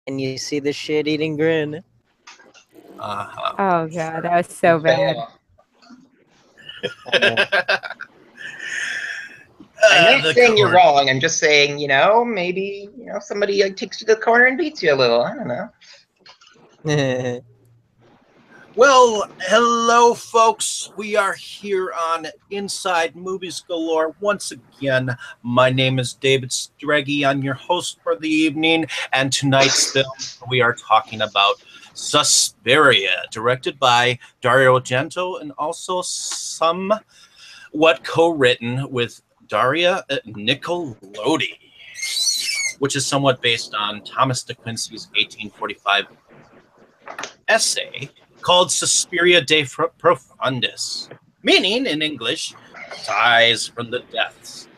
and you see the shit-eating grin. Uh-huh. Oh god, that was so bad. I'm not The saying you're corn. wrong. I'm just saying, maybe somebody takes you to the corner and beats you a little. I don't know. Well, hello, folks. We are here on Inside Movies Galore once again. My name is David Streggy. I'm your host for the evening, and tonight's film we are talking about Suspiria, directed by Dario Argento, and also somewhat co-written with Daria Nicolodi, which is somewhat based on Thomas de Quincey's 1845 essay called Suspiria de Profundis, meaning in English, Sighs from the Depths.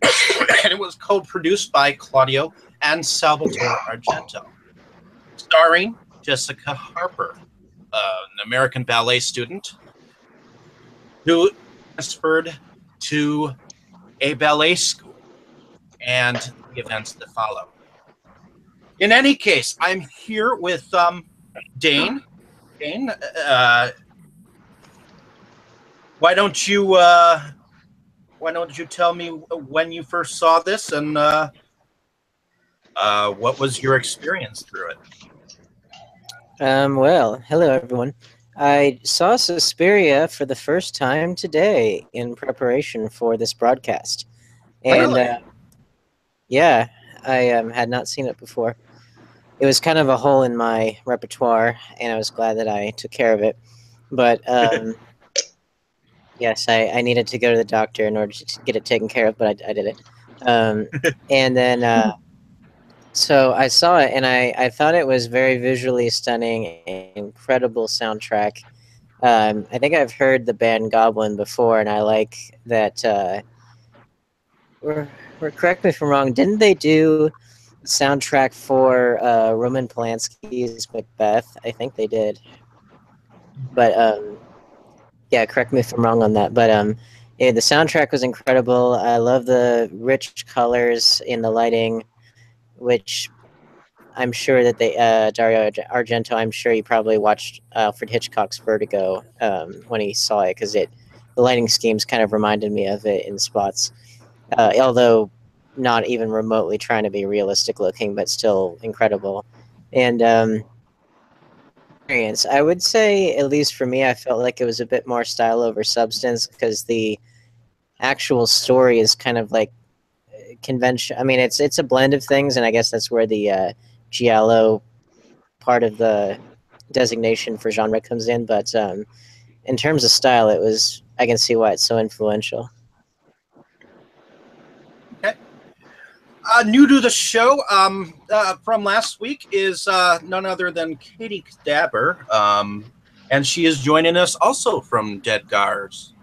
And it was co-produced by Claudio and Salvatore Argento, starring Jessica Harper, an American ballet student who transferred to a ballet school, and the events that follow. In any case, I'm here with Dane. Dane, why don't you tell me when you first saw this and what was your experience through it? Well, hello everyone. I saw Suspiria for the first time today in preparation for this broadcast. And Really? yeah, I had not seen it before. It was kind of a hole in my repertoire, and I was glad that I took care of it. But yes, I needed to go to the doctor in order to get it taken care of, but I did it. And then, so I saw it, and I thought it was very visually stunning, incredible soundtrack. I think I've heard the band Goblin before, and I like that. Or correct me if I'm wrong. Didn't they do soundtrack for Roman Polanski's Macbeth? I think they did. But yeah, correct me if I'm wrong on that. But yeah, the soundtrack was incredible. I love the rich colors in the lighting, which I'm sure that they Dario Argento. I'm sure he probably watched Alfred Hitchcock's Vertigo when he saw it, because the lighting schemes kind of reminded me of it in spots. Although not even remotely trying to be realistic looking, but still incredible. And experience, I would say, at least for me, I felt like it was a bit more style over substance, because the actual story is kind of like convention. I mean, it's a blend of things, and I guess that's where the giallo part of the designation for genre comes in. But in terms of style, I can see why it's so influential. Okay. New to the show from last week is none other than Katie Cadaver, and she is joining us also from Dead Guards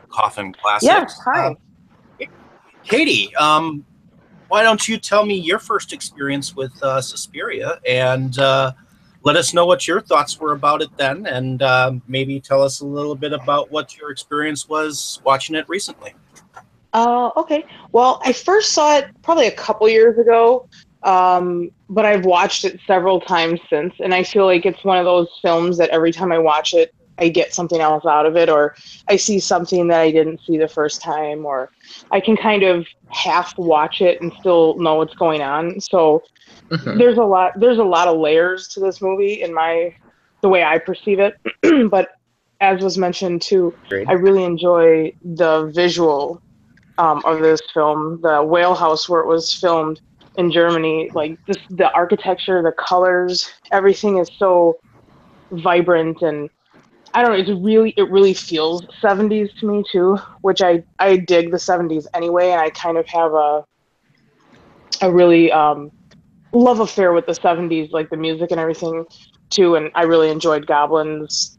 Coffin Classics. Yes, hi. Katie, why don't you tell me your first experience with Suspiria, and let us know what your thoughts were about it then, and maybe tell us a little bit about what your experience was watching it recently. Okay. Well, I first saw it probably a couple years ago, but I've watched it several times since, and I feel like it's one of those films that every time I watch it, I get something else out of it, or I see something that I didn't see the first time, or I can kind of half watch it and still know what's going on. So there's a lot of layers to this movie in the way I perceive it. But as was mentioned too, I really enjoy the visual of this film, the whale house where it was filmed in Germany. Like just the architecture, the colors, everything is so vibrant, and I don't know, it really feels 70s to me too, which I dig the 70s anyway, and I kind of have a really love affair with the 70s, like the music and everything too, and I really enjoyed Goblin's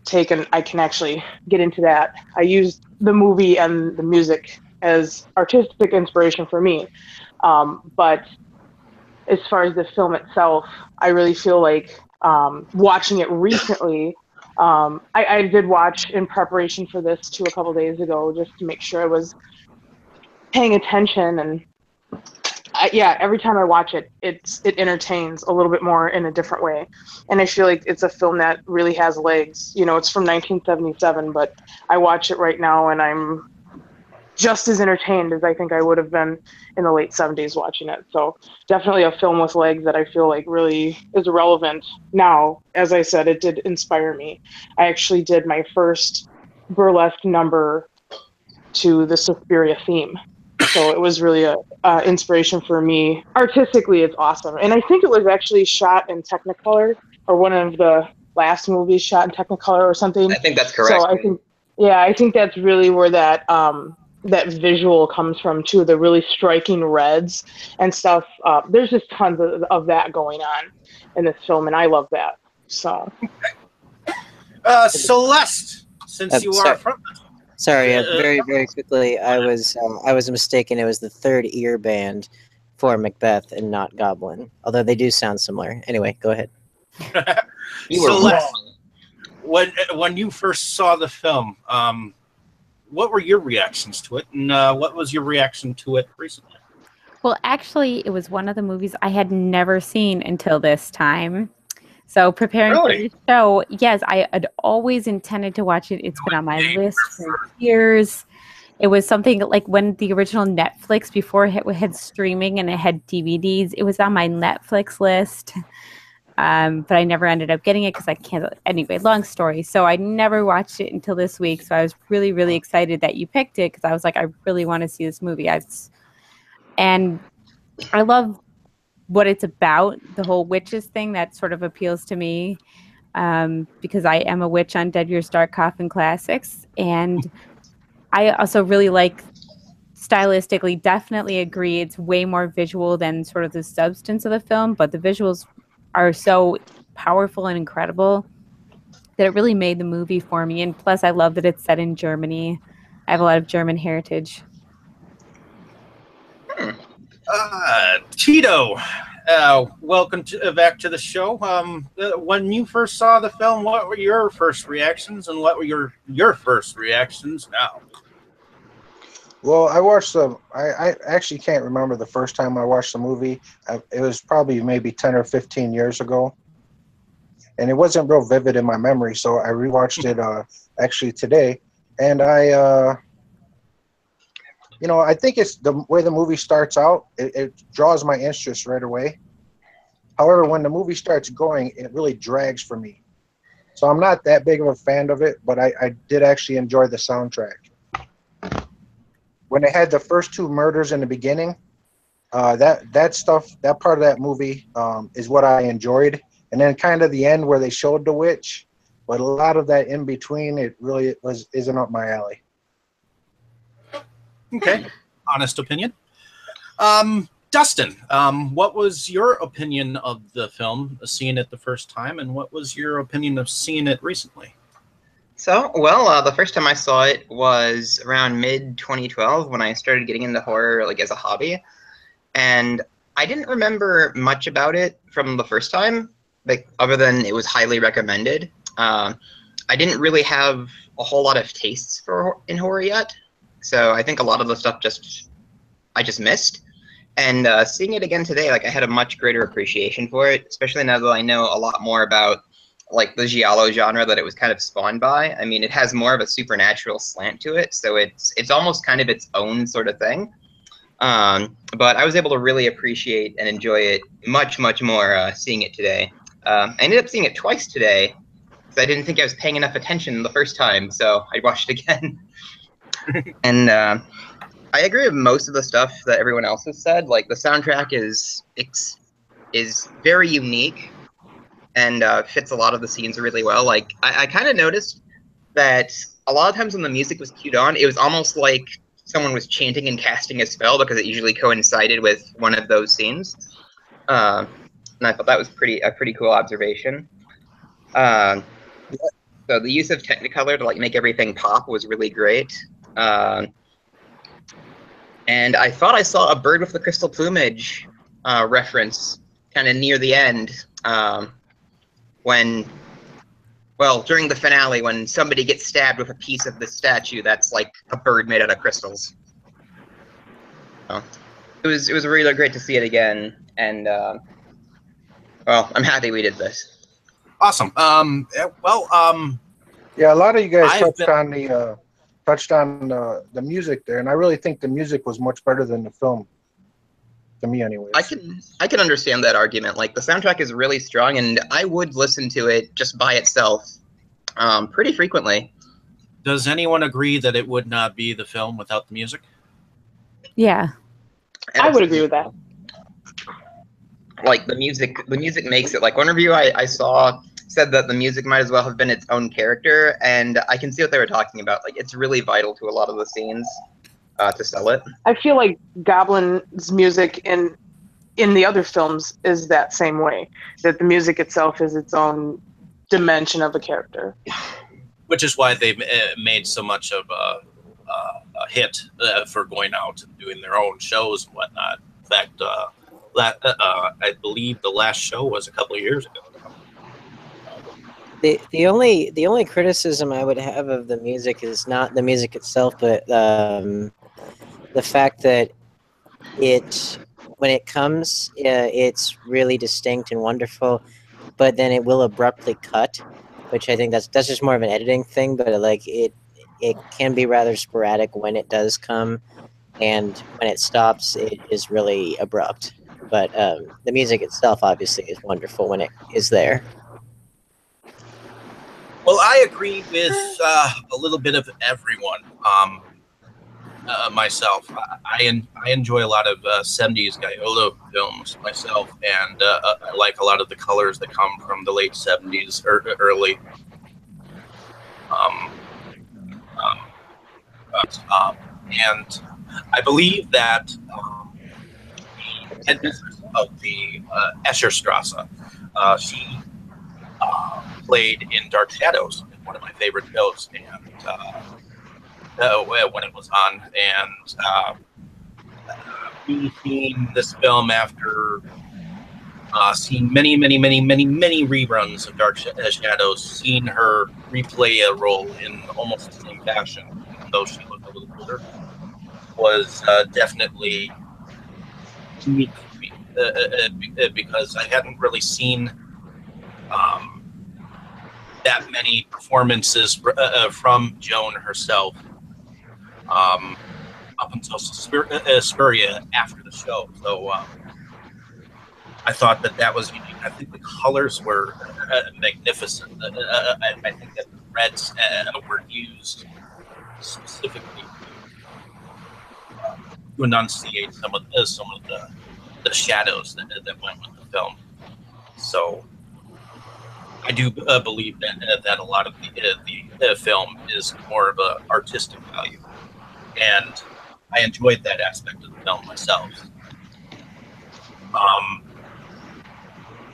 take, and I can actually get into that. I used the movie and the music as artistic inspiration for me. But as far as the film itself, I really feel like watching it recently, I did watch in preparation for this too a couple days ago, just to make sure I was paying attention, and yeah, every time I watch it, it entertains a little bit more in a different way, and I feel like it's a film that really has legs. You know, it's from 1977, but I watch it right now, and I'm just as entertained as I think I would have been in the late 70s watching it. So definitely a film with legs that I feel like really is relevant now. As I said, it did inspire me. I actually did my first burlesque number to the Suspiria theme. So it was really a inspiration for me. Artistically, it's awesome. And I think it was actually shot in Technicolor, or one of the last movies shot in Technicolor or something. I think that's correct. So I think, yeah, I think that's really where that that visual comes from too. The really striking reds and stuff. There's just tons of that going on in this film, and I love that. So, Celeste, since you are from. Sorry, very quickly, I was mistaken. It was the third ear band for Macbeth and not Goblin, although they do sound similar. Anyway, go ahead. You were Celeste, wrong. when you first saw the film, what were your reactions to it, and what was your reaction to it recently? Well, actually, it was one of the movies I had never seen until this time. So preparing for the show, yes, I had always intended to watch it. It's been on my list for years. It was something like when the original Netflix, before it had streaming and it had DVDs, it was on my Netflix list. But I never ended up getting it because I canceled. Anyway, long story. So I never watched it until this week. So I was really, really excited that you picked it because I was like, I really want to see this movie. And I love what it's about, the whole witches thing that sort of appeals to me, because I am a witch on Dead Years Dark Coffin Classics. And I also really like, stylistically, definitely agree, it's way more visual than sort of the substance of the film, but the visuals are so powerful and incredible that it really made the movie for me. And plus, I love that it's set in Germany. I have a lot of German heritage. Tito, welcome back to the show. When you first saw the film, what were your first reactions, and what were your first reactions now? Well, I watched the. I actually can't remember the first time I watched the movie. It was probably maybe 10 or 15 years ago, and it wasn't real vivid in my memory. So I rewatched it actually today, and I think it's the way the movie starts out. It draws my interest right away. However, when the movie starts going, it really drags for me. So I'm not that big of a fan of it, but I did actually enjoy the soundtrack. When they had the first two murders in the beginning, that stuff, that part of that movie is what I enjoyed. And then kind of the end where they showed the witch, but a lot of that in between, it really isn't up my alley. Okay, honest opinion. Dustin, what was your opinion of the film, seeing it the first time, and what was your opinion of seeing it recently? So, well, the first time I saw it was around mid-2012 when I started getting into horror, like, as a hobby. And I didn't remember much about it from the first time, like, other than it was highly recommended. I didn't really have a whole lot of tastes in horror yet. So I think a lot of the stuff I just missed. And seeing it again today, like, I had a much greater appreciation for it, especially now that I know a lot more about, like, the giallo genre that it was kind of spawned by. I mean, it has more of a supernatural slant to it, so it's almost kind of its own sort of thing. But I was able to really appreciate and enjoy it much, much more seeing it today. I ended up seeing it twice today because I didn't think I was paying enough attention the first time, so I watched it again. And I agree with most of the stuff that everyone else has said. Like, the soundtrack is very unique and fits a lot of the scenes really well. Like, I kind of noticed that a lot of times when the music was cued on, it was almost like someone was chanting and casting a spell because it usually coincided with one of those scenes. And I thought that was a pretty cool observation. So the use of Technicolor to, like, make everything pop was really great. And I thought I saw a bird with the crystal plumage reference kind of near the end during the finale when somebody gets stabbed with a piece of the statue that's like a bird made out of crystals. So, it was really great to see it again, and well, I'm happy we did this. Awesome. Yeah, a lot of you guys I've touched on the music there, and I really think the music was much better than the film, to me, anyways. I can understand that argument. Like the soundtrack is really strong, and I would listen to it just by itself, pretty frequently. Does anyone agree that it would not be the film without the music? Yeah. And I would agree with that. Like the music makes it. Like one review I saw said that the music might as well have been its own character, and I can see what they were talking about. Like it's really vital to a lot of the scenes to sell it. I feel like Goblin's music in the other films is that same way. That the music itself is its own dimension of a character. Which is why they made so much of a hit for going out and doing their own shows and whatnot. In fact, I believe the last show was a couple of years ago. The only criticism I would have of the music is not the music itself, but the fact that when it comes, it's really distinct and wonderful, but then it will abruptly cut, which I think that's just more of an editing thing. But like it can be rather sporadic when it does come, and when it stops, it is really abrupt. But the music itself obviously is wonderful when it is there. Well, I agree with a little bit of everyone. Myself, I enjoy a lot of 70s Gaillo films myself, and I like a lot of the colors that come from the late 70s or early. And I believe that headmistress of the Escherstrasse, she played in Dark Shadows, one of my favorite shows, and when it was on, and we seen this film after seeing many reruns of Dark Shadows, seeing her replay a role in almost the same fashion, even though she looked a little older, was definitely unique to me, because I hadn't really seen that many performances from Joan herself up until Suspiria after the show. So I thought that was unique. I think the colors were magnificent. I think that the reds were used specifically to enunciate some of the shadows that went with the film. So I do believe that a lot of the film is more of an artistic value, and I enjoyed that aspect of the film myself.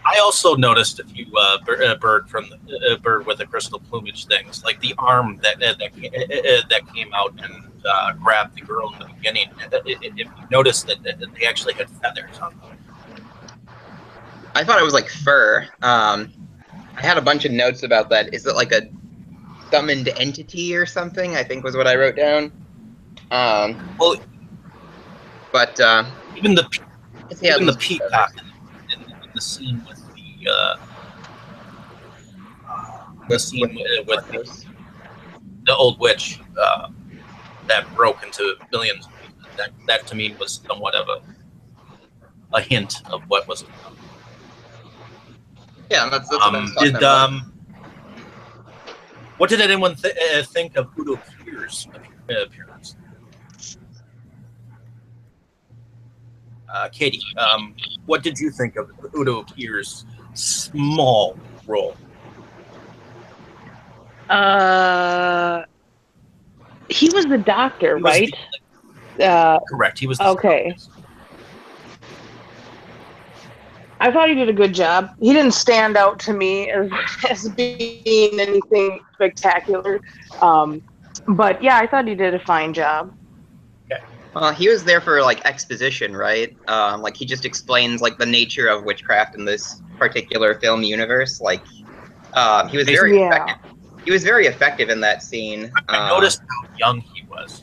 I also noticed a few bird with the crystal plumage things, like the arm that came out and grabbed the girl in the beginning. If you noticed that they actually had feathers on them. I thought it was like fur. I had a bunch of notes about that. Is it like a summoned entity or something? I think was what I wrote down. Well, but even the peacock in the scene with the old witch that broke into millions. That to me was somewhat of a hint of what was to come. Yeah, that's what I was talking about. What did anyone think of Udo Kier's appearance? Katie, what did you think of Udo Kier's small role? He was the doctor, right? Correct. He was the okay. doctor. I thought he did a good job. He didn't stand out to me as being anything spectacular. But yeah, I thought he did a fine job. Okay. He was there for like exposition, right? Like he just explains like the nature of witchcraft in this particular film universe. Like he was very effective. He was very effective in that scene. I noticed how young he was.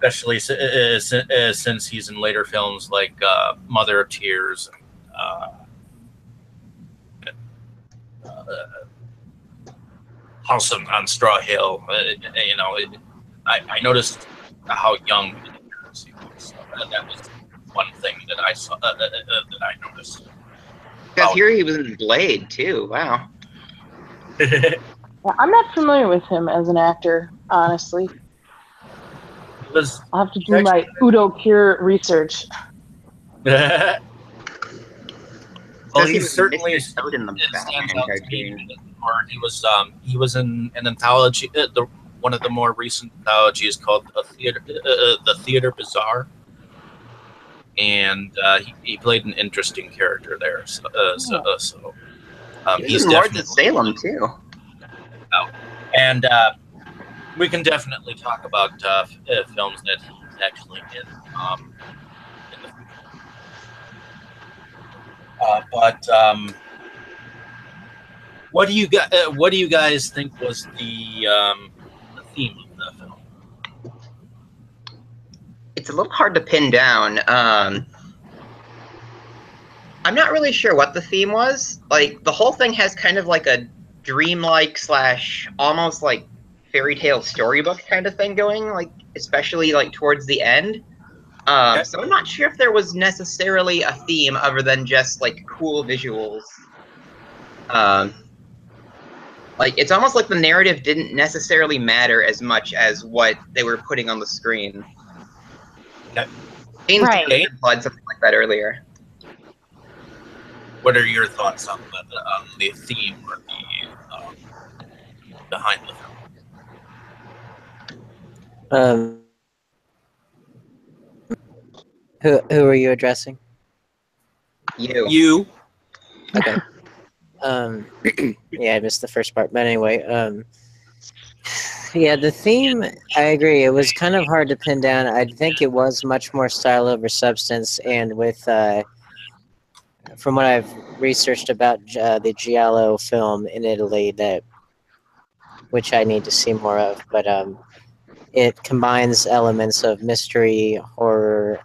especially since he's in later films like Mother of Tears, House on Straw Hill. I noticed how young he was. So that was one thing that I saw that I noticed. Because here he was in Blade too. Wow. Yeah, I'm not familiar with him as an actor, honestly. I'll have to do my Udo Kier research. Well, Says he was certainly Mr. Toad in the stands Batman out to me. cartoon. Or he was in an anthology, one of the more recent anthologies called the Theater Bazaar, and he played an interesting character there. He was he's in Lords of definitely Salem too. and we can definitely talk about films that he's actually in the future. But what do you guys think was the theme of the film? It's a little hard to pin down. I'm not really sure what the theme was. Like, the whole thing has kind of like a dreamlike / almost like fairy tale storybook kind of thing going, like especially like towards the end. So I'm not sure if there was necessarily a theme other than just like cool visuals. Like, it's almost like the narrative didn't necessarily matter as much as what they were putting on the screen. Dane Right. implied something like that earlier. What are your thoughts on the theme or the behind the film? Who are you addressing? You. Okay. Yeah, I missed the first part, but anyway, yeah, the theme, I agree. It was kind of hard to pin down. I think it was much more style over substance, and with from what I've researched about the Giallo film in Italy, which I need to see more of, but it combines elements of mystery, horror,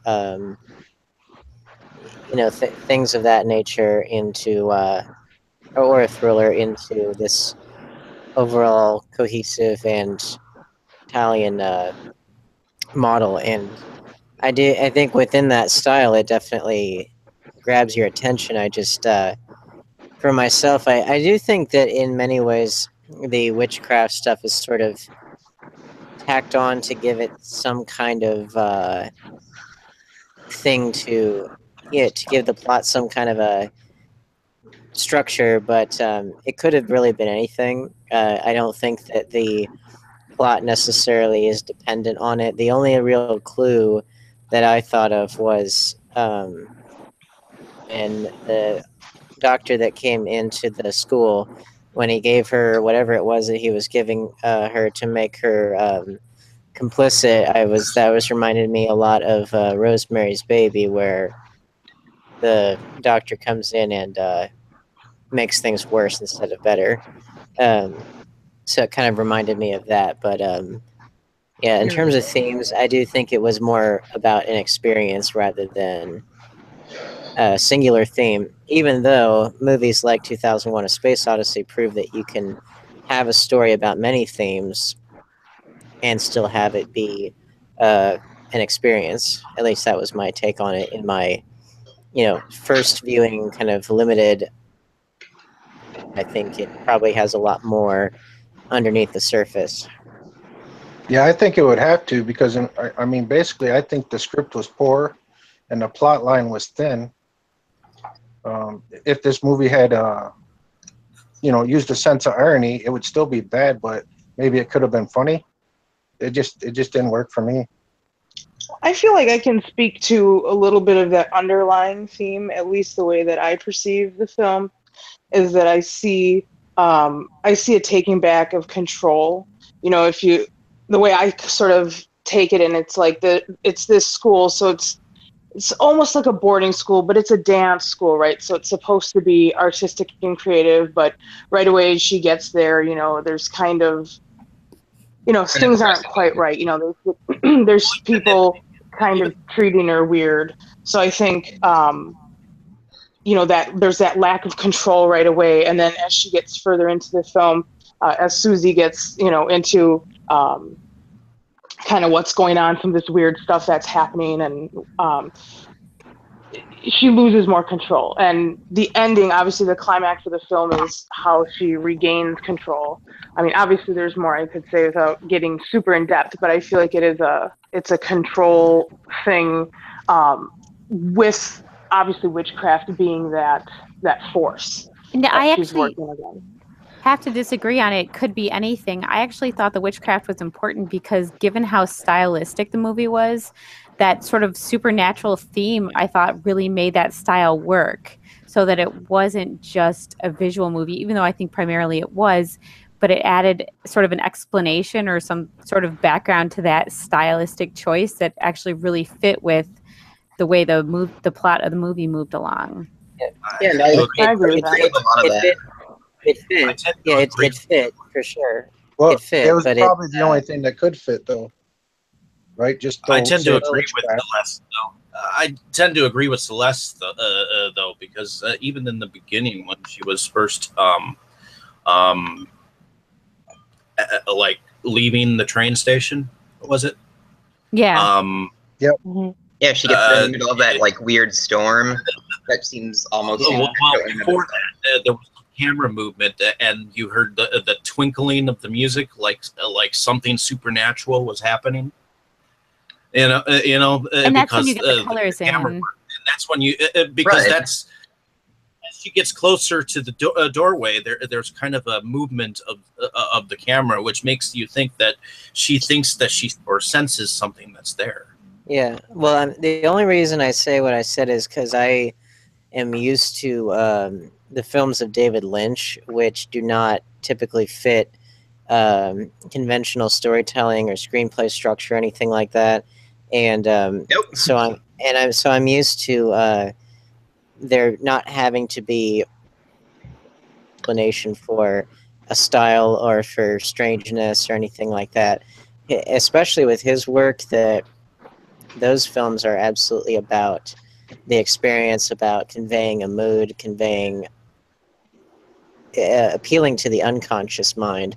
things of that nature into or a thriller into this overall cohesive and Italian model. And I think within that style, it definitely grabs your attention. I just, for myself, I do think that in many ways, the witchcraft stuff is sort of tacked on to give it some kind of thing to give the plot some kind of a structure, but it could have really been anything. I don't think that the plot necessarily is dependent on it. The only real clue that I thought of was in the doctor that came into the school when he gave her whatever it was that he was giving her to make her complicit. That was reminded me a lot of Rosemary's Baby, where the doctor comes in and makes things worse instead of better. So it kind of reminded me of that. But yeah, in terms of themes, I do think it was more about an experience rather than a singular theme, even though movies like 2001: A Space Odyssey prove that you can have a story about many themes and still have it be an experience. At least that was my take on it in my, first viewing, kind of limited. I think it probably has a lot more underneath the surface. Yeah, I think it would have to, because I mean, basically, I think the script was poor and the plot line was thin. If this movie had, used a sense of irony, it would still be bad, but maybe it could have been funny. It just didn't work for me. I feel like I can speak to a little bit of that underlying theme, at least the way that I perceive the film, is that I see a taking back of control. The way I sort of take it, and it's like it's this school, so it's almost like a boarding school, but it's a dance school, right? So it's supposed to be artistic and creative, but right away she gets there, there's kind of things aren't quite right. There's people kind of treating her weird. So I think, that there's that lack of control right away. And then as she gets further into the film, as Susie gets, into kind of what's going on, some of this weird stuff that's happening, and she loses more control. And the ending, obviously the climax of the film, is how she regains control. I mean, obviously there's more I could say without getting super in depth, but I feel like it's a control thing, with obviously witchcraft being that force. And I she's actually working again. have to disagree on it. It could be anything. I actually thought the witchcraft was important because given how stylistic the movie was, that sort of supernatural theme I thought really made that style work, so that it wasn't just a visual movie, even though I think primarily it was, but it added sort of an explanation or some sort of background to that stylistic choice that actually really fit with the way the plot of the movie moved along. Yeah, no, I agree with that. A lot of that. It fit. Yeah, it fit for sure. Well, It fit, it was but probably the only thing that could fit, though. Right? Just I don't tend say to it's agree with witchcraft. Celeste, though. I tend to agree with Celeste, though, because even in the beginning, when she was first, like leaving the train station, was it? Yeah. Mm-hmm. Yeah, she gets in the middle of that like weird storm. That seems almost. Well, before that, there was camera movement, and you heard the twinkling of the music, like something supernatural was happening. And that's because when you get the colors in. camera work. And that's when you because Right. that's as she gets closer to the doorway. There's kind of a movement of the camera, which makes you think that she thinks that she or senses something that's there. Yeah. Well, the only reason I say what I said is because I am used to the films of David Lynch, which do not typically fit conventional storytelling or screenplay structure or anything like that. And Nope. so I'm used to there not having to be explanation for a style or for strangeness or anything like that. Especially with his work, that those films are absolutely about the experience, about conveying a mood, appealing to the unconscious mind.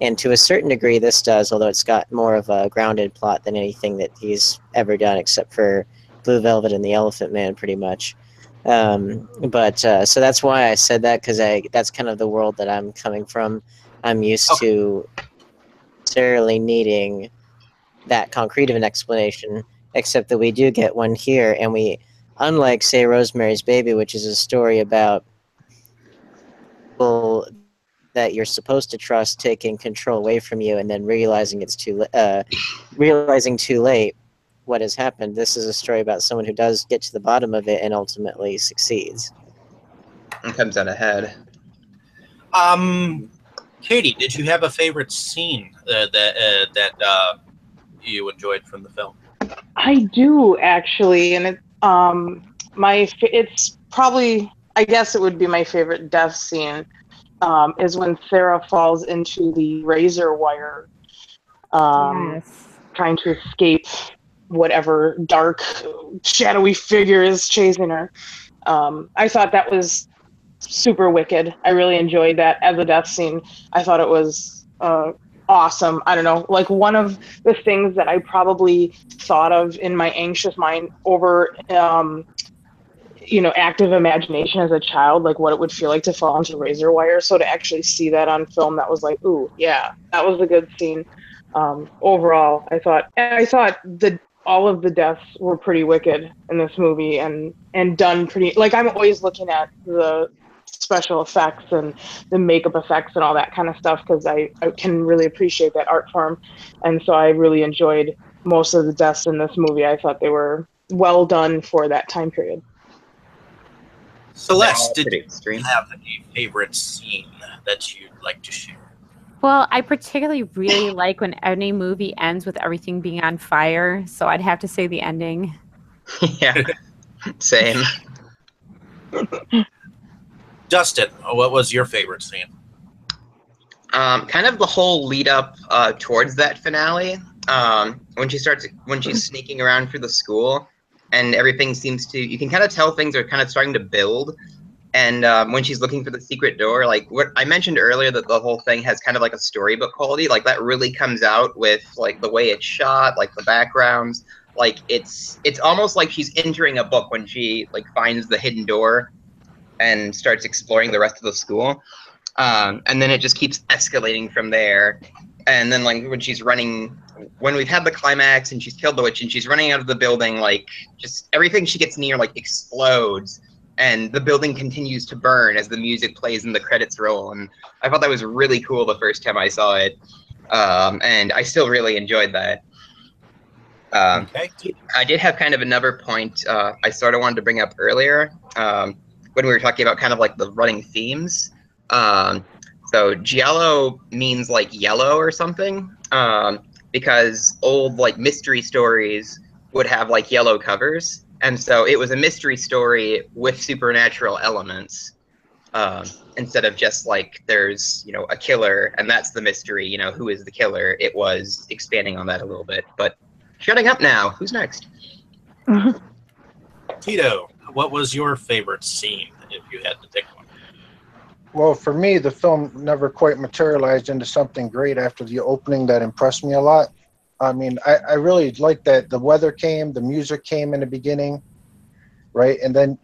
And to a certain degree, this does, although it's got more of a grounded plot than anything that he's ever done, except for Blue Velvet and the Elephant Man, pretty much. So that's why I said that, because that's kind of the world that I'm coming from. I'm used to necessarily needing that concrete of an explanation, except that we do get one here, and we, unlike, say, Rosemary's Baby, which is a story about people that you're supposed to trust taking control away from you and then realizing realizing too late what has happened. This is a story about someone who does get to the bottom of it and ultimately succeeds. And comes out ahead. Katie, did you have a favorite scene that you enjoyed from the film? I do, actually, and it's probably, I guess it would be my favorite death scene, is when Sarah falls into the razor wire, Yes. trying to escape whatever dark, shadowy figure is chasing her. I thought that was super wicked. I really enjoyed that as a death scene. I thought it was awesome. I don't know, like one of the things that I probably thought of in my anxious mind over active imagination as a child, like what it would feel like to fall into razor wire. So to actually see that on film, that was like, ooh, yeah, that was a good scene. Overall, I thought all of the deaths were pretty wicked in this movie, and done pretty, like, I'm always looking at the special effects and the makeup effects and all that kind of stuff, because I can really appreciate that art form. And so I really enjoyed most of the deaths in this movie. I thought they were well done for that time period. Celeste, did Pretty you extreme. have a favorite scene that you'd like to share? Well, I particularly really like when any movie ends with everything being on fire, so I'd have to say the ending. Yeah. Same. Dustin, what was your favorite scene? Kind of the whole lead up towards that finale. When she's sneaking around through the school, and everything seems to, you can kind of tell things are kind of starting to build. And when she's looking for the secret door, like what I mentioned earlier, that the whole thing has kind of like a storybook quality, like that really comes out with like the way it's shot, like the backgrounds, like it's almost like she's entering a book when she like finds the hidden door and starts exploring the rest of the school. And then it just keeps escalating from there. And then like when we've had the climax and she's killed the witch and she's running out of the building, like just everything she gets near like explodes and the building continues to burn as the music plays and the credits roll. And I thought that was really cool the first time I saw it. And I still really enjoyed that. Okay. I did have kind of another point I sort of wanted to bring up earlier when we were talking about kind of like the running themes. So giallo means like yellow or something, because old like mystery stories would have like yellow covers, and so it was a mystery story with supernatural elements, instead of just like there's a killer and that's the mystery, who is the killer. It was expanding on that a little bit. But shutting up now. Who's next? Tito, what was your favorite scene if you had to pick one? Well, for me, the film never quite materialized into something great after the opening that impressed me a lot. I mean, I really liked that the weather came, the music came in the beginning, right? And then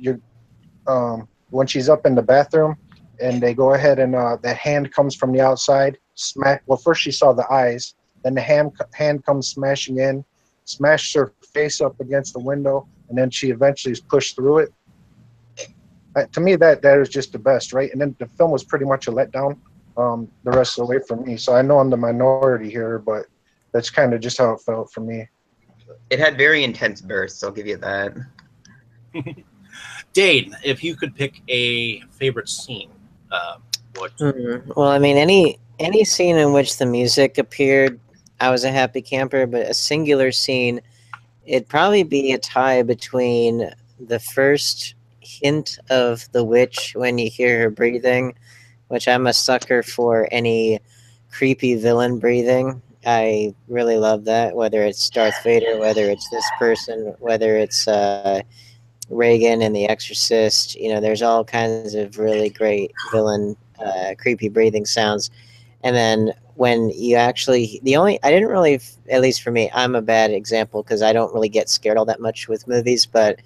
when she's up in the bathroom and they go ahead and that hand comes from the outside, smack. Well, first she saw the eyes, then the hand comes smashing in, smashes her face up against the window, and then she eventually is pushed through it. To me, that is just the best, right? And then the film was pretty much a letdown the rest of the way for me. So I know I'm the minority here, but that's kind of just how it felt for me. It had very intense bursts, I'll give you that. Dane, if you could pick a favorite scene, what? Well, I mean, any scene in which the music appeared, I was a happy camper. But a singular scene, it'd probably be a tie between the first hint of the witch when you hear her breathing, which I'm a sucker for any creepy villain breathing. I really love that, whether it's Darth Vader, whether it's this person, whether it's Reagan in The Exorcist. There's all kinds of really great villain creepy breathing sounds. And then when you actually, I didn't really, at least for me, I'm a bad example because I don't really get scared all that much with movies, but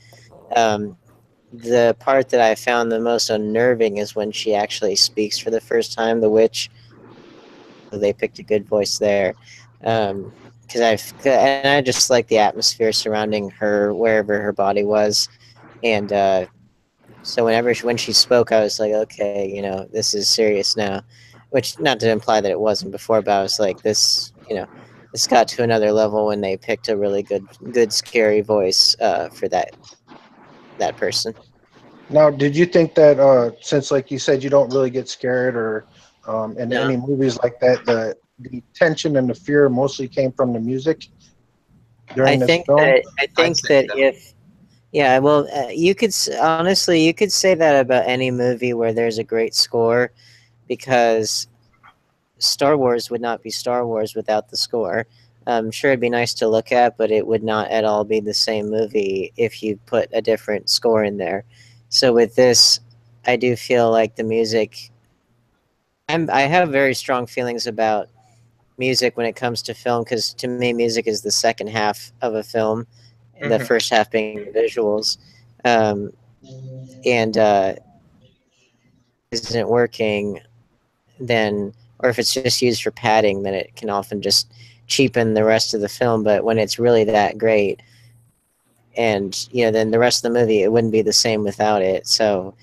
the part that I found the most unnerving is when she actually speaks for the first time, the witch. They picked a good voice there. Because I just like the atmosphere surrounding her, wherever her body was. And so when she spoke, I was like, okay, this is serious now. Which, not to imply that it wasn't before, but I was like, this got to another level when they picked a really good scary voice for that person. Now, did you think that since, like you said, you don't really get scared or in any movies like that, the tension and the fear mostly came from the music during this film? I think that if, yeah, well, you could say that about any movie where there's a great score, because Star Wars would not be Star Wars without the score. Sure, it'd be nice to look at, but it would not at all be the same movie if you put a different score in there. So with this, I do feel like the music, I have very strong feelings about music when it comes to film, because to me, music is the second half of a film, the first half being visuals. And isn't working, then, or if it's just used for padding, then it can often just cheapen the rest of the film. But when it's really that great, and then the rest of the movie, it wouldn't be the same without it. So,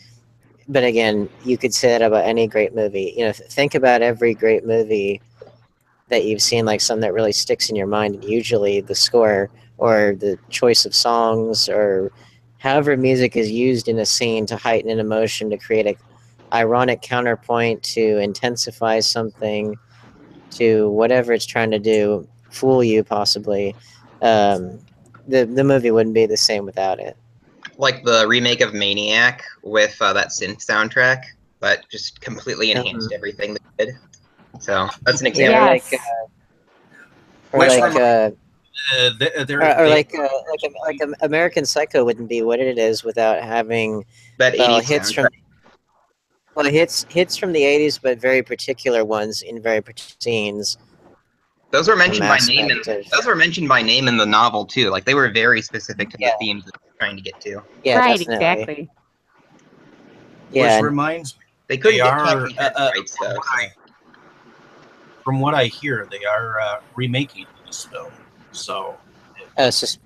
but again, you could say that about any great movie. Think about every great movie that you've seen, like some that really sticks in your mind, and usually the score or the choice of songs or however music is used in a scene to heighten an emotion, to create a ironic counterpoint, to intensify something, to whatever it's trying to do, fool you possibly. The movie wouldn't be the same without it. Like the remake of Maniac with that synth soundtrack, but just completely enhanced everything they did. So that's an Yeah, example. Yes. or Which like, American Psycho wouldn't be what it is without having That well 80s hits soundtrack. from hits from the 80s, but very particular ones in very particular scenes. Those were mentioned by name, aspect and of- those were mentioned by name in the novel too. Like they were very specific to the Yeah. themes that they were trying to get to. Yeah, Right, definitely. exactly. Yeah, Which reminds me, They couldn't They get are, talking heads rights though. So. from what I hear, they are remaking this film. So,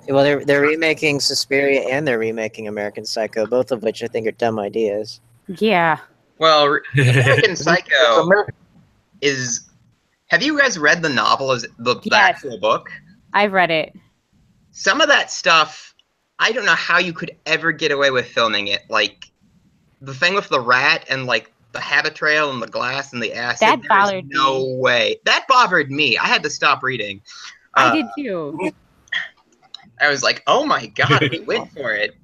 well, they're remaking Suspiria and they're remaking American Psycho, both of which I think are dumb ideas. Yeah. Well, American It's Psycho American. is. Have you guys read the novel as the Yes. actual book? I've read it. Some of that stuff, I don't know how you could ever get away with filming it. Like the thing with the rat and like the habit trail and the glass and the acid. That there's bothered no me. way. That bothered me. I had to stop reading. I did too. I was like, oh my god, we went for it.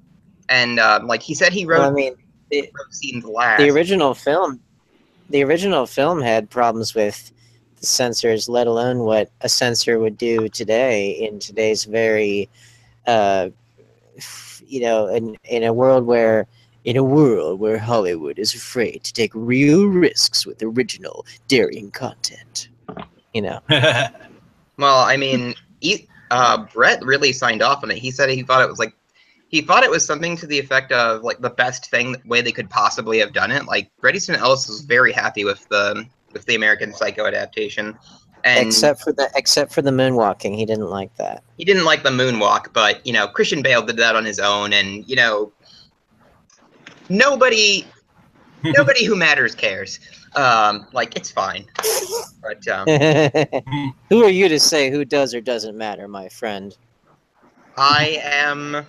And like he said, he wrote, Well, I mean, wrote scenes last. the original film had problems with the censors, let alone what a censor would do today in today's very, in a world where Hollywood is afraid to take real risks with original, daring content. Well, I mean, Brett really signed off on it. He said he thought it was like he thought it was something to the effect of like the best way they could possibly have done it. Like Bret Easton Ellis was very happy with the American Psycho adaptation, and except for the moonwalking, he didn't like that. he didn't like the moonwalk. But Christian Bale did that on his own, and nobody who matters cares. Like it's fine. But Who are you to say who does or doesn't matter, my friend? I am.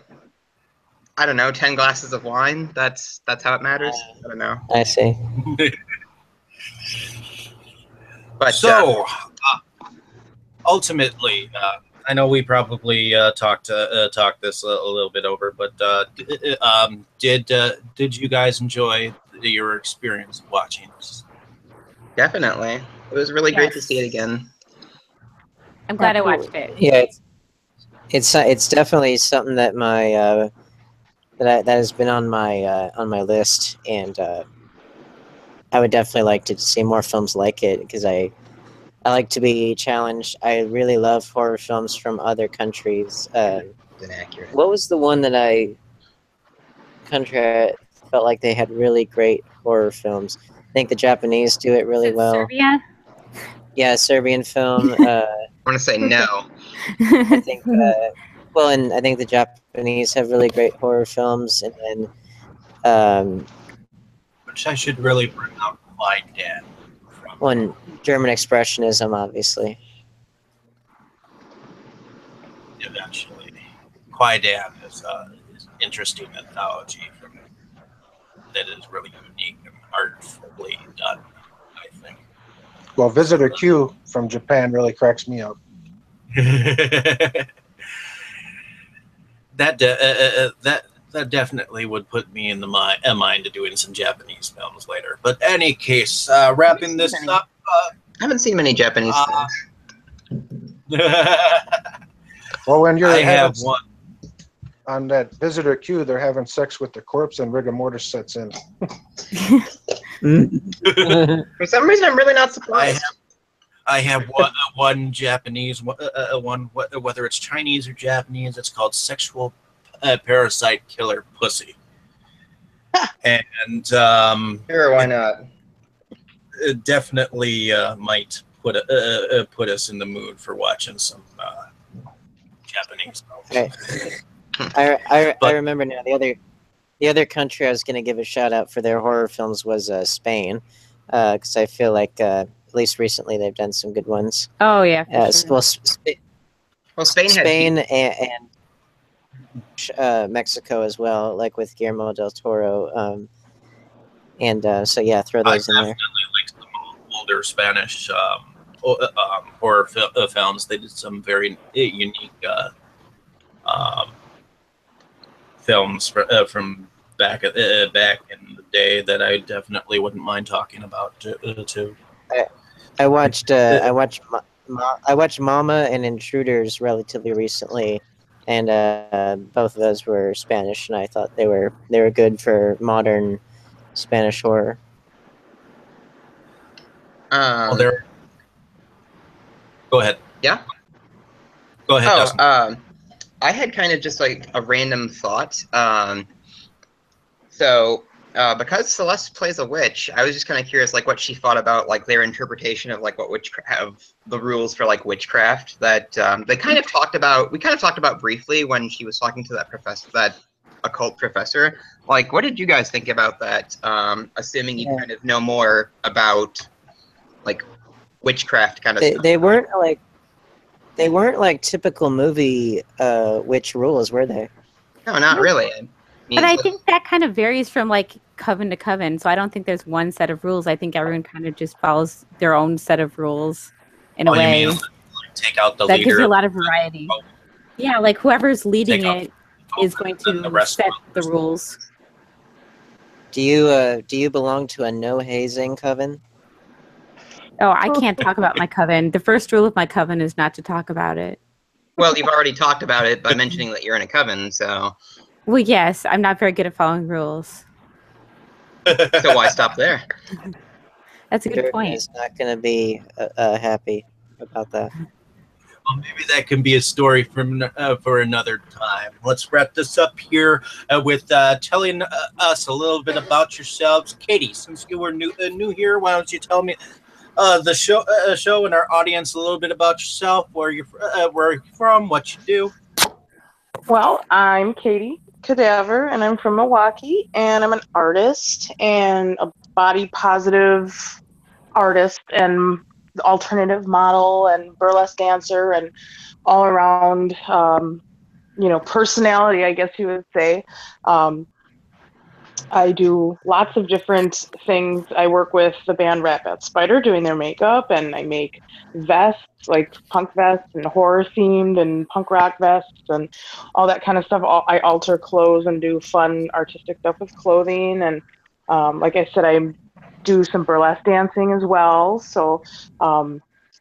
I don't know, 10 glasses of wine. That's how it matters. I don't know. I see. But so ultimately, I know we probably talked this a little bit over, but did you guys enjoy your experience watching this? definitely, it was really great to Yes. see it again. I'm glad I watched it. Yeah, it's definitely something that my that has been on my list, and I would definitely like to see more films like it because I like to be challenged. I really love horror films from other countries. Inaccurate. What was the one that I felt like they had really great horror films? I think the Japanese do it really well. Serbia? Yeah, Serbian film. I want to say no. I think. And I think the Japanese have really great horror films, and then Which I should really bring up my dad. one German Expressionism, obviously. Eventually, Kwaidan is interesting mythology that is really unique and artfully done, I think. Well, Visitor Q from Japan really cracks me up. That definitely would put me in the mind of doing some Japanese films later. But any case, wrapping this up. I haven't seen many Japanese things. Well, when you're I have one. on that Visitor Q, they're having sex with the corpse and rigor mortis sets in. For some reason, I'm really not surprised. I have one Japanese one, whether it's Chinese or Japanese. It's called Sexual Parasite Killer Pussy, and Sure, why not? it definitely might put us in the mood for watching some Japanese films. I remember now. The other country I was going to give a shout out for their horror films was Spain, because I feel like at least recently they've done some good ones. Oh yeah. For sure. Well, Spain and Mexico as well, like with Guillermo del Toro. So yeah, throw I those in there. definitely like some older Spanish horror films. They did some very unique films from back in the day that I definitely wouldn't mind talking about too. I watched I watched Mama and Intruders relatively recently, and both of those were Spanish, and I thought they were good for modern Spanish horror. Well, there. Go ahead. Yeah. Go ahead, Dustin. I had kind of just like a random thought. So because Celeste plays a witch, I was just kind of curious, like what she thought about like their interpretation of like what of the rules for like witchcraft that they kind of talked about. We kind of talked about briefly when she was talking to that professor, that occult professor. Like, what did you guys think about that? Assuming you kind of know more about like witchcraft kind of stuff. They weren't like typical movie witch rules, were they? No, not really. But I think that kind of varies from like coven to coven. So I don't think there's one set of rules. I think everyone kind of just follows their own set of rules in a way. You mean, like, take out the that leader. gives you a lot of variety. Yeah, like whoever's leading it is going to set the rules. Do you belong to a no hazing coven? Oh, I can't talk about my coven. The first rule of my coven is not to talk about it. Well, you've already talked about it by mentioning that you're in a coven, so. Well, yes, I'm not very good at following rules. So why stop there? That's a good point. Is not going to be happy about that. Well, maybe that can be a story for another time. Let's wrap this up here with telling us a little bit about yourselves. Katie, since you were new here, why don't you tell me the show and our audience a little bit about yourself, where you're from, what you do. Well, I'm Katie Cadaver, and I'm from Milwaukee, and I'm an artist and a body positive artist and alternative model and burlesque dancer and all around, personality, I guess you would say. I do lots of different things. I work with the band Rat Bat Spider doing their makeup, and I make vests, like punk vests and horror themed and punk rock vests and all that kind of stuff. I alter clothes and do fun artistic stuff with clothing. And like I said, I do some burlesque dancing as well. So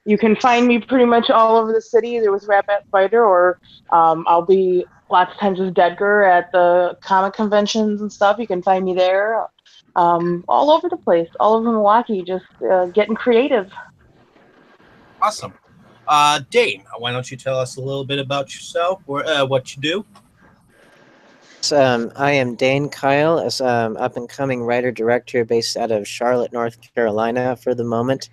you can find me pretty much all over the city, either with Rat Bat Spider or I'll be lots of times with Dedgar at the comic conventions and stuff. You can find me there, all over the place, all over Milwaukee, just getting creative. Awesome. Dane, why don't you tell us a little bit about yourself, or what you do? I am Dane Keil, as up-and-coming writer-director based out of Charlotte, North Carolina for the moment.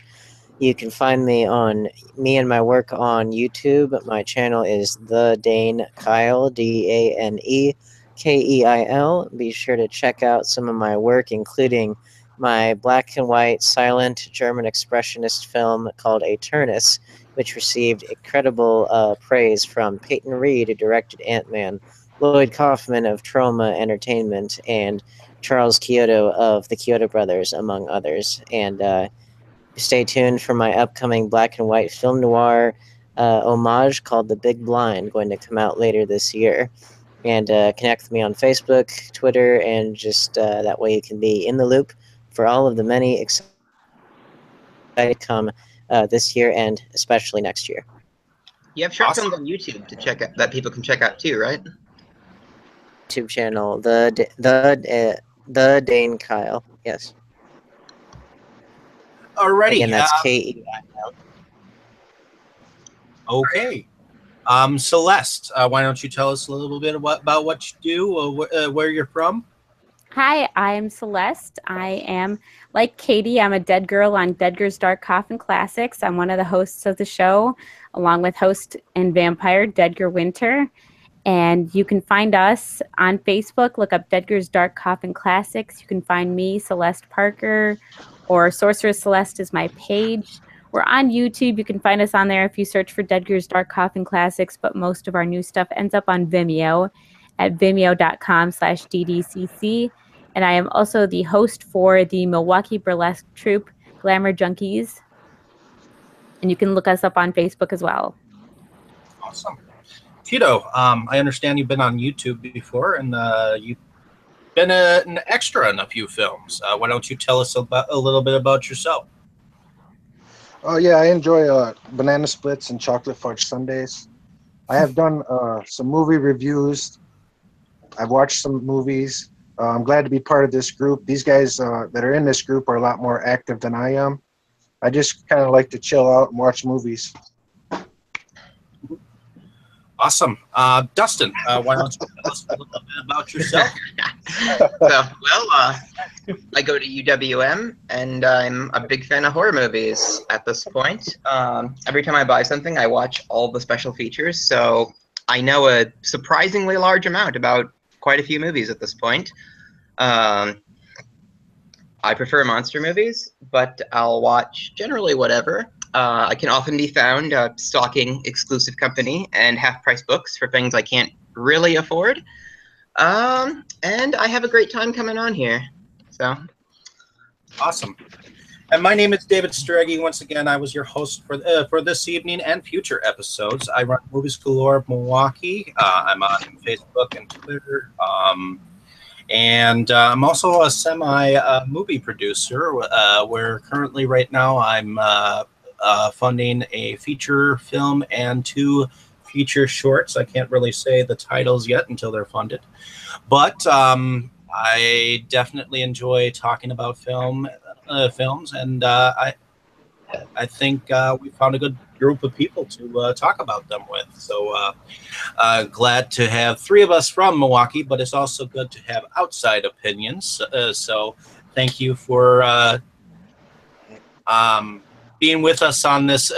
You can find me and my work on YouTube. My channel is The Dane Keil, DaneKeil. Be sure to check out some of my work, including my black and white silent German expressionist film called Eternus, which received incredible praise from Peyton Reed, who directed Ant-Man, Lloyd Kaufman of Troma Entertainment, and Charles Chiodo of the Chiodo Brothers, among others. And stay tuned for my upcoming black and white film noir homage called The Big Blind, going to come out later this year. And connect with me on Facebook, Twitter, and just that way you can be in the loop for all of the many exciting to come this year and especially next year. You have short films on YouTube to check out that people can check out too, right? YouTube channel, the Dane Keil. Yes. Alrighty. Again, that's Keil. Okay. Celeste, why don't you tell us a little bit about what you do, where you're from? Hi, I'm Celeste. I am, like Katie, I'm a dead girl on Dedgar's Dark Coffin Classics. I'm one of the hosts of the show, along with host and vampire Dedgar Winter. And you can find us on Facebook. Look up Dedgar's Dark Coffin Classics. You can find me, Celeste Parker, or Sorceress Celeste is my page. We're on YouTube. You can find us on there if you search for Dedgar's Dark Coffin Classics, but most of our new stuff ends up on Vimeo at vimeo.com/DDCC. And I am also the host for the Milwaukee burlesque troupe, Glamour Junkies. And you can look us up on Facebook as well. Awesome. Tito, I understand you've been on YouTube before, and you've been an extra in a few films. Why don't you tell us a little bit about yourself? Oh yeah, I enjoy banana splits and chocolate fudge sundaes. I have done some movie reviews. I've watched some movies. I'm glad to be part of this group. These guys that are in this group are a lot more active than I am. I just kind of like to chill out and watch movies. Awesome. Dustin, why don't you tell us a little bit about yourself? I go to UWM, and I'm a big fan of horror movies at this point. Every time I buy something, I watch all the special features, so I know a surprisingly large amount about quite a few movies at this point. I prefer monster movies, but I'll watch generally whatever. I can often be found stocking exclusive company and half-price books for things I can't really afford. And I have a great time coming on here. So Awesome. And my name is David Straggy. Once again, I was your host for this evening and future episodes. I run Movies Galore Milwaukee. I'm on Facebook and Twitter. And I'm also a semi-movie producer, where currently right now I'm funding a feature film and 2 feature shorts. I can't really say the titles yet until they're funded. But I definitely enjoy talking about films, and I think we found a good group of people to talk about them with. So glad to have 3 of us from Milwaukee, but it's also good to have outside opinions. So thank you for being with us on this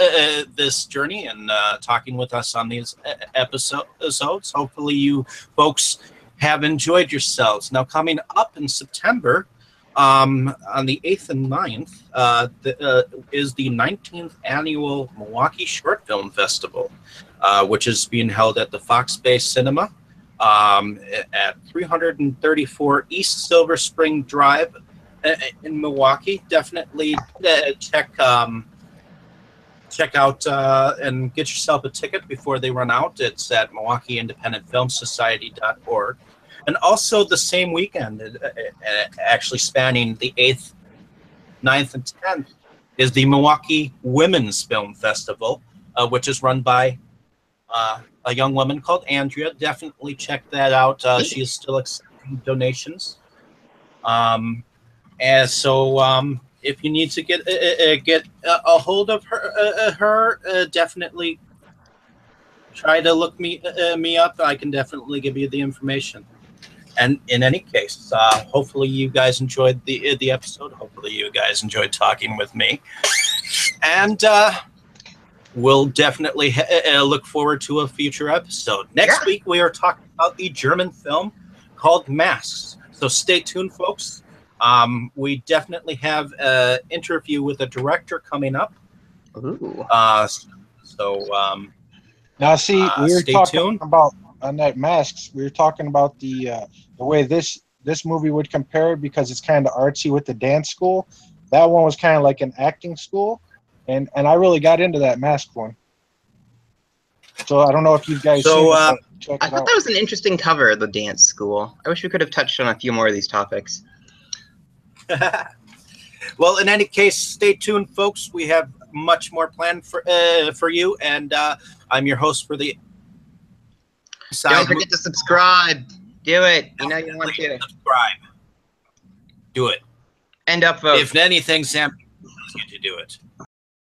this journey and talking with us on these episodes. Hopefully you folks have enjoyed yourselves. Now, coming up in September, on the 8th and 9th, is the 19th annual Milwaukee Short Film Festival, which is being held at the Fox Bay Cinema at 334 East Silver Spring Drive in Milwaukee. Definitely check out and get yourself a ticket before they run out. It's at MilwaukeeIndependentFilmSociety.org. And also the same weekend, actually spanning the 8th, 9th, and 10th, is the Milwaukee Women's Film Festival, which is run by a young woman called Andrea. Definitely check that out. She is still accepting donations. And so if you need to get a hold of her, definitely try to look me up. I can definitely give you the information. And in any case, hopefully you guys enjoyed the episode. Hopefully you guys enjoyed talking with me. And we'll definitely look forward to a future episode. Next week, we are talking about the German film called Masks. So stay tuned, folks. We definitely have an interview with a director coming up. Ooh. Now, see, we were talking tuned. about on that Masks. We were talking about the way this movie would compare because it's kind of artsy with the dance school. That one was kind of like an acting school, and I really got into that Mask one. So I don't know if you guys. I thought that was an interesting cover, the dance school. I wish we could have touched on a few more of these topics. Well, in any case, stay tuned, folks. We have much more planned for you, and I'm your host for the. Don't forget to subscribe. Do it. You know you want to. Subscribe. Do it. End up vote. If anything, Sam, you to do it.